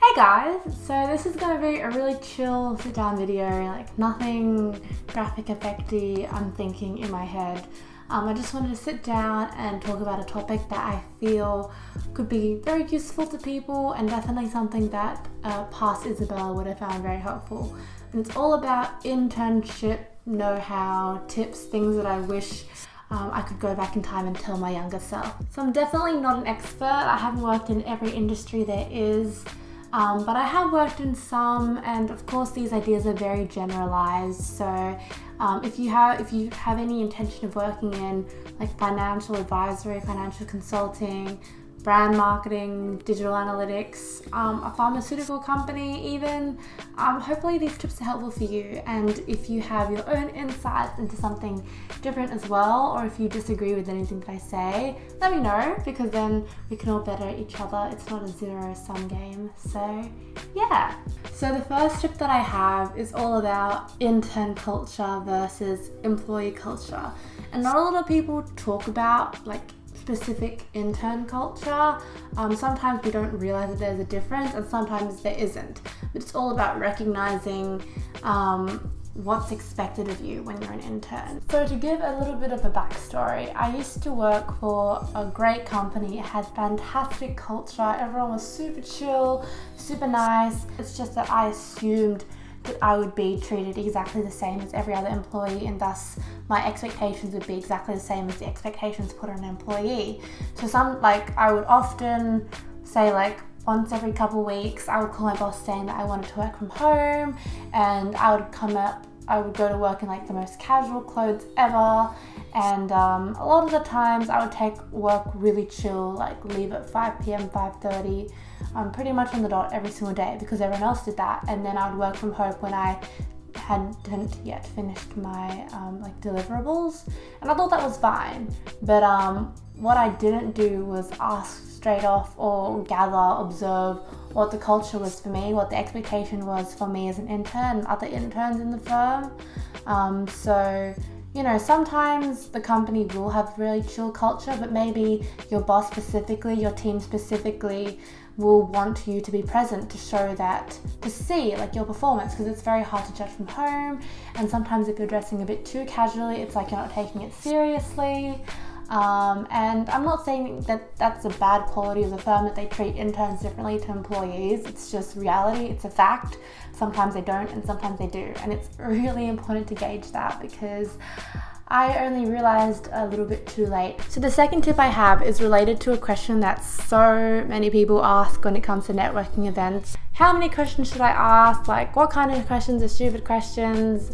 Hey guys, so this is going to be a really chill sit down video, like nothing graphic effecty I'm thinking in my head. I just wanted to sit down and talk about a topic that I feel could be very useful to people and definitely something that past Isabella would have found very helpful. And it's all about internship know-how, tips, things that I wish I could go back in time and tell my younger self. So I'm definitely not an expert. I haven't worked in every industry there is. But I have worked in some, and of course these ideas are very generalized. So if you have any intention of working in like financial advisory, financial consulting, brand marketing, digital analytics, a pharmaceutical company even, hopefully these tips are helpful for you. And if you have your own insights into something different as well, or if you disagree with anything that I say, let me know, because then we can all better each other. It's not a zero-sum game. So yeah. So the first tip that I have is all about intern culture versus employee culture. And not a lot of people talk about like specific intern culture. Sometimes we don't realize that there's a difference, and sometimes there isn't. But it's all about recognizing what's expected of you when you're an intern. So to give a little bit of a backstory, I used to work for a great company. It had fantastic culture. Everyone was super chill, super nice. It's just that I assumed that I would be treated exactly the same as every other employee, and thus my expectations would be exactly the same as the expectations put on an employee. So I would often say once every couple of weeks, I would call my boss saying that I wanted to work from home, and I would go to work in like the most casual clothes ever. And a lot of the times I would take work really chill, like leave at 5 p.m, 5:30, pretty much on the dot every single day, because everyone else did that. And then I would work from home when I hadn't yet finished my deliverables, and I thought that was fine. But what I didn't do was ask straight off or observe what the culture was for me, what the expectation was for me as an intern and other interns in the firm. So sometimes the company will have really chill culture, but maybe your boss specifically, your team specifically, will want you to be present to see your performance, because it's very hard to judge from home. And sometimes if you're dressing a bit too casually, it's like you're not taking it seriously. And I'm not saying that that's a bad quality of the firm, that they treat interns differently to employees. It's just reality. It's a fact. Sometimes they don't, and sometimes they do. And it's really important to gauge that, because I only realized a little bit too late. So the second tip I have is related to a question that so many people ask when it comes to networking events. How many questions should I ask? What kind of questions are stupid questions?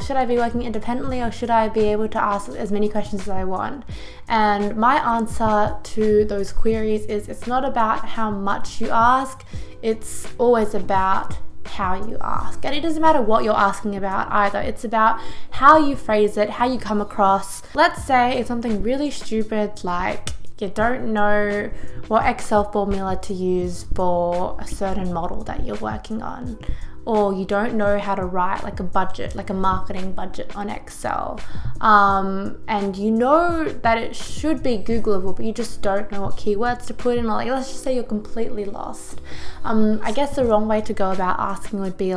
Should I be working independently, or should I be able to ask as many questions as I want? And my answer to those queries is, it's not about how much you ask, it's always about how you ask. And it doesn't matter what you're asking about either. It's about how you phrase it, how you come across. Let's say it's something really stupid, like you don't know what Excel formula to use for a certain model that you're working on, or you don't know how to write like a budget, like a marketing budget on Excel, and you know that it should be Googleable, but you just don't know what keywords to put in, or let's just say you're completely lost. I guess the wrong way to go about asking would be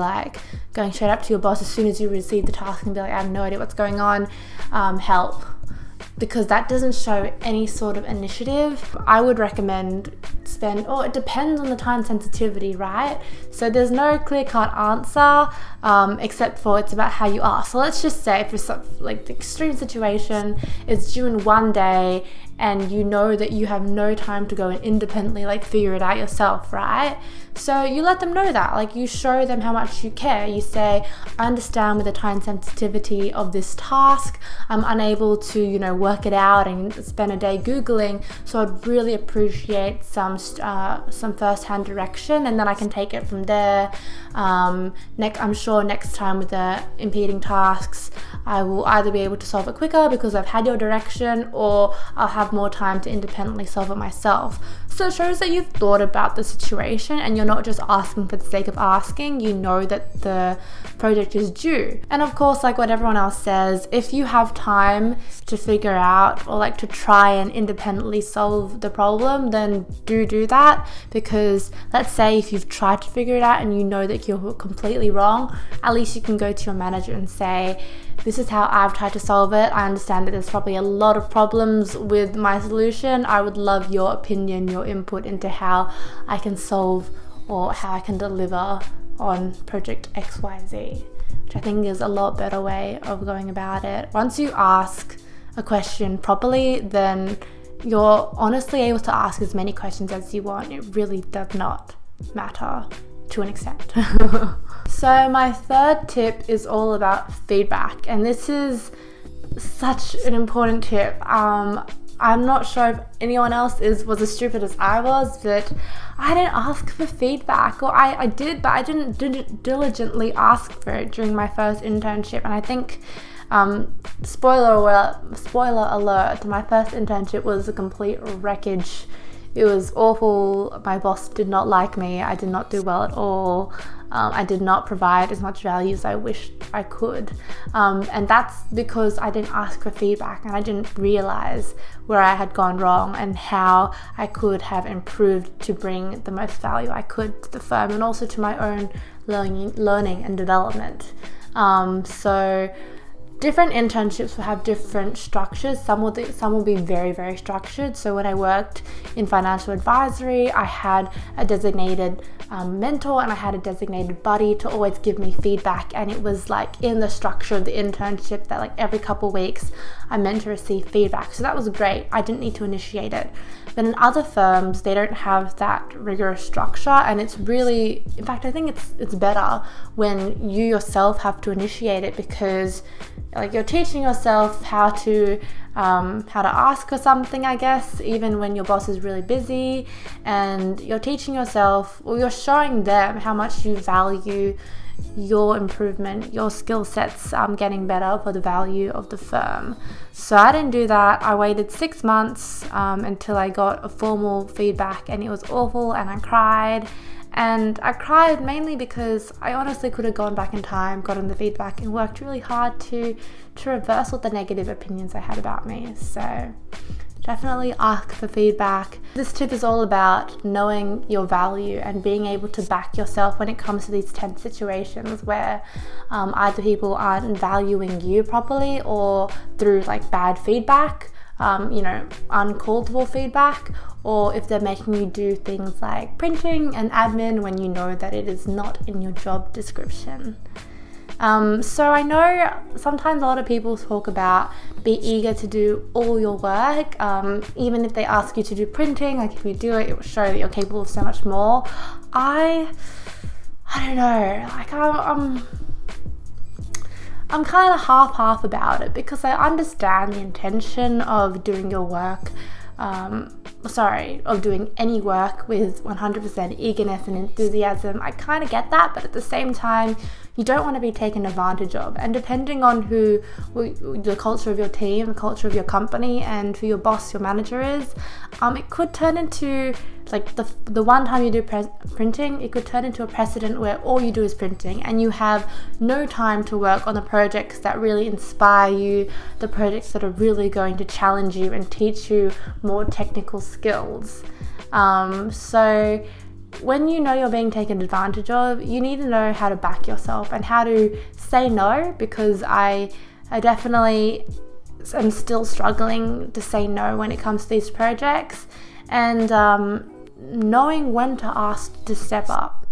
going straight up to your boss as soon as you receive the task and be like, I have no idea what's going on, help. Because that doesn't show any sort of initiative. I would recommend it depends on the time sensitivity, right? So there's no clear-cut answer, except for it's about how you ask. So let's just say for the extreme situation, it's due in one day, and you know that you have no time to go and independently figure it out yourself, right? So you let them know that, you show them how much you care. You say, I understand with the time sensitivity of this task, I'm unable to, work it out and spend a day Googling, so I'd really appreciate some first-hand direction, and then I can take it from there. I'm sure next time with the impeding tasks, I will either be able to solve it quicker because I've had your direction, or I'll have have more time to independently solve it myself. So it shows that you've thought about the situation and you're not just asking for the sake of asking. You know that the project is due. And of course, like what everyone else says, if you have time to figure out or like to try and independently solve the problem, then do that. Because let's say if you've tried to figure it out and you know that you're completely wrong, at least you can go to your manager and say, this is how I've tried to solve it. I understand that there's probably a lot of problems with my solution. I would love your opinion, your input into how I can solve or how I can deliver on project XYZ, which I think is a lot better way of going about it. Once you ask a question properly, then you're honestly able to ask as many questions as you want. It really does not matter to an extent. So my third tip is all about feedback, and this is such an important tip. I'm not sure if anyone else was as stupid as I was, but I didn't ask for feedback, or I did, but I didn't diligently ask for it during my first internship. And I think spoiler alert, my first internship was a complete wreckage. It was awful. My boss did not like me. I did not do well at all. I did not provide as much value as I wished I could. And that's because I didn't ask for feedback and I didn't realize where I had gone wrong and how I could have improved to bring the most value I could to the firm and also to my own learning and development. So different internships will have different structures. Some will be very, very structured. So when I worked in financial advisory, I had a designated mentor and I had a designated buddy to always give me feedback. And it was like in the structure of the internship that like every couple weeks I meant to receive feedback. So that was great. I didn't need to initiate it. But in other firms, they don't have that rigorous structure, and it's really, in fact, I think it's better when you yourself have to initiate it, because like you're teaching yourself how to ask for something, I guess, even when your boss is really busy, and you're teaching yourself, or you're showing them how much you value your improvement, your skill sets getting better for the value of the firm. So I didn't do that. I waited 6 months until I got a formal feedback, and it was awful, and I cried. And I cried mainly because I honestly could have gone back in time, gotten the feedback, and worked really hard to reverse all the negative opinions I had about me. So definitely ask for feedback. This tip is all about knowing your value and being able to back yourself when it comes to these tense situations where either people aren't valuing you properly, or through like bad feedback, uncalled for feedback, or if they're making you do things like printing and admin when you know that it is not in your job description. So I know sometimes a lot of people talk about be eager to do all your work, even if they ask you to do printing. Like if you do it, it will show that you're capable of so much more. I don't know, like I'm kind of half about it, because I understand the intention of doing your work, of doing any work with 100% eagerness and enthusiasm. I kind of get that, but at the same time, you don't want to be taken advantage of. And depending on who the culture of your team, the culture of your company, and who your boss, your manager is, it could turn into like the one time you do printing, it could turn into a precedent where all you do is printing and you have no time to work on the projects that really inspire you, the projects that are really going to challenge you and teach you more technical skills. So when you know you're being taken advantage of, you need to know how to back yourself and how to say no, because I definitely am still struggling to say no when it comes to these projects, and knowing when to ask to step up,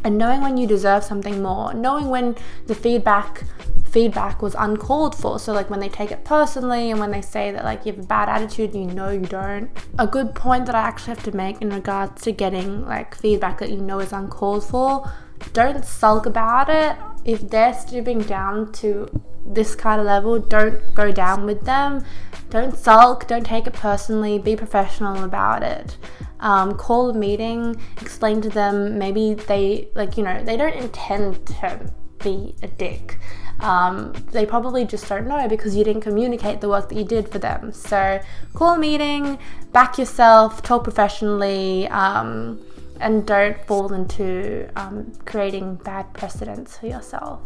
and knowing when you deserve something more, knowing when the feedback was uncalled for. So like when they take it personally and when they say that like you have a bad attitude, you know you don't. A good point that I actually have to make in regards to getting like feedback that you know is uncalled for, don't sulk about it. If they're stooping down to this kind of level, don't go down with them. Don't sulk, don't take it personally, be professional about it. Call a meeting, explain to them, maybe they don't intend to be a dick. They probably just don't know because you didn't communicate the work that you did for them. So call a meeting, back yourself, talk professionally, and don't fall into creating bad precedents for yourself.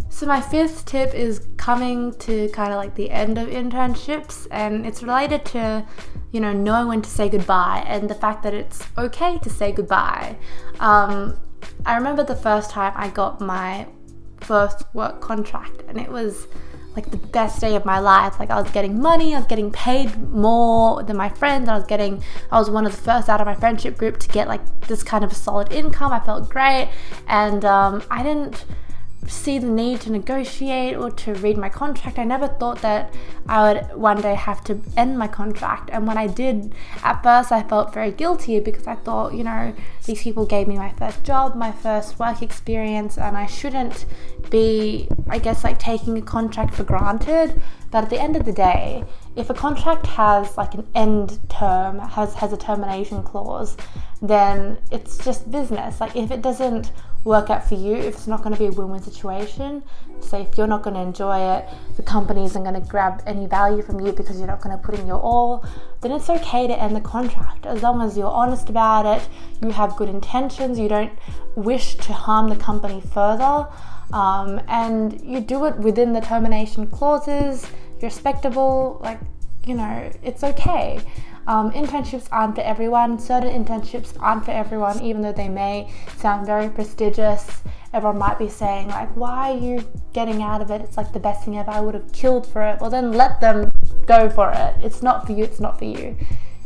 So my fifth tip is coming to kind of like the end of internships, and it's related to, knowing when to say goodbye and the fact that it's okay to say goodbye. I remember the first time I got my first work contract, and it was like the best day of my life. Like, I was getting money, I was getting paid more than my friends, I was one of the first out of my friendship group to get like this kind of a solid income. I felt great, and I didn't see the need to negotiate or to read my contract. I never thought that I would one day have to end my contract, and when I did, at first I felt very guilty because I thought, these people gave me my first job, my first work experience, and I shouldn't be, like taking a contract for granted. But at the end of the day, if a contract has like an end term, has a termination clause, then it's just business. Like, if it doesn't work out for you, if it's not going to be a win-win situation, say if you're not going to enjoy it, the company isn't going to grab any value from you because you're not going to put in your all, then it's okay to end the contract. As long as you're honest about it, you have good intentions, you don't wish to harm the company further, and you do it within the termination clauses, you're respectable, it's okay. Internships aren't for everyone. Certain internships aren't for everyone, even though they may sound very prestigious. Everyone might be saying, like, why are you getting out of it? It's like the best thing ever. I would have killed for it. Well, then let them go for it. It's not for you. It's not for you.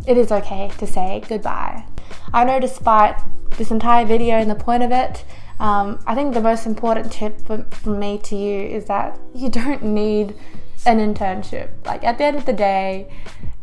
It is okay to say goodbye. I know, despite this entire video and the point of it, I think the most important tip from me to you is that you don't need an internship. Like, at the end of the day,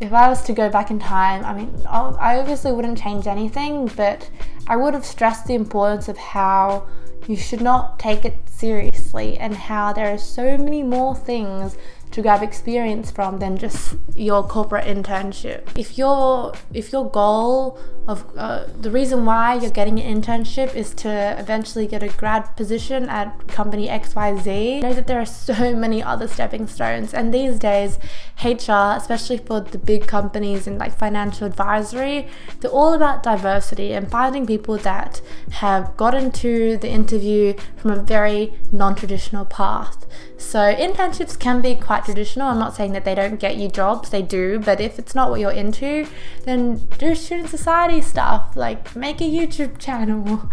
if I was to go back in time, I obviously wouldn't change anything, but I would have stressed the importance of how you should not take it seriously and how there are so many more things to grab experience from than just your corporate internship. If your goal of the reason why you're getting an internship is to eventually get a grad position at company XYZ, know that there are so many other stepping stones, and these days HR, especially for the big companies and like financial advisory, they're all about diversity and finding people that have gotten to the interview from a very non-traditional path. So internships can be quite traditional. I'm not saying that they don't get you jobs, they do, but if it's not what you're into, then do student society stuff, like make a YouTube channel,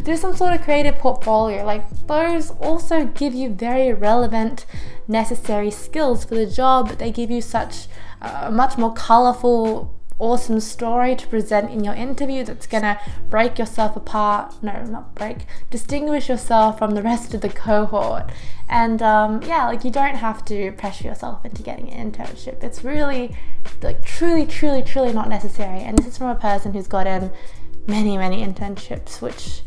do some sort of creative portfolio. Like, those also give you very relevant, necessary skills for the job. They give you such a much more colorful, awesome story to present in your interview that's gonna distinguish yourself from the rest of the cohort. And you don't have to pressure yourself into getting an internship. It's really truly not necessary. And this is from a person who's gotten many internships, which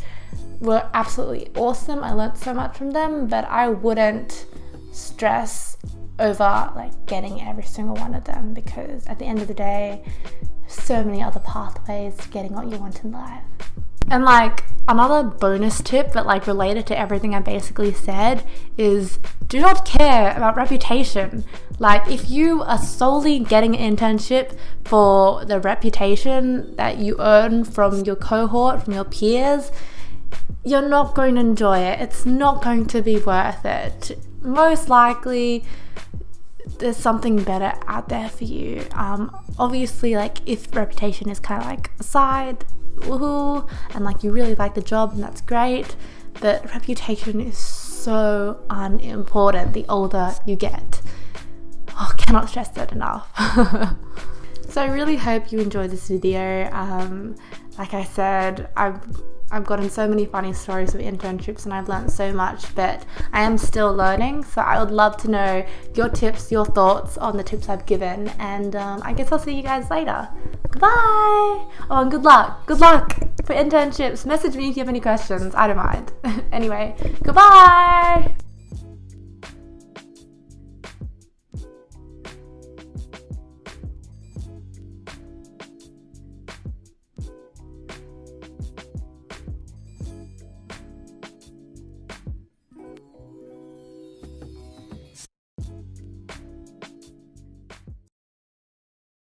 were absolutely awesome. I learned so much from them, but I wouldn't stress over getting every single one of them, because at the end of the day, so many other pathways to getting what you want in life. And another bonus tip, but related to everything I basically said, is do not care about reputation. If you are solely getting an internship for the reputation that you earn from your cohort, from your peers, you're not going to enjoy it. It's not going to be worth it. Most likely, there's something better out there for you. Obviously, if reputation is kind of a side, woohoo, and you really like the job, and that's great, but reputation is so unimportant the older you get. Cannot stress that enough. So I really hope you enjoyed this video. Like I said, I've gotten so many funny stories of internships and I've learned so much, but I am still learning, so I would love to know your tips, your thoughts on the tips I've given, and I guess I'll see you guys later. Goodbye! And good luck for internships. Message me if you have any questions, I don't mind. Anyway, goodbye!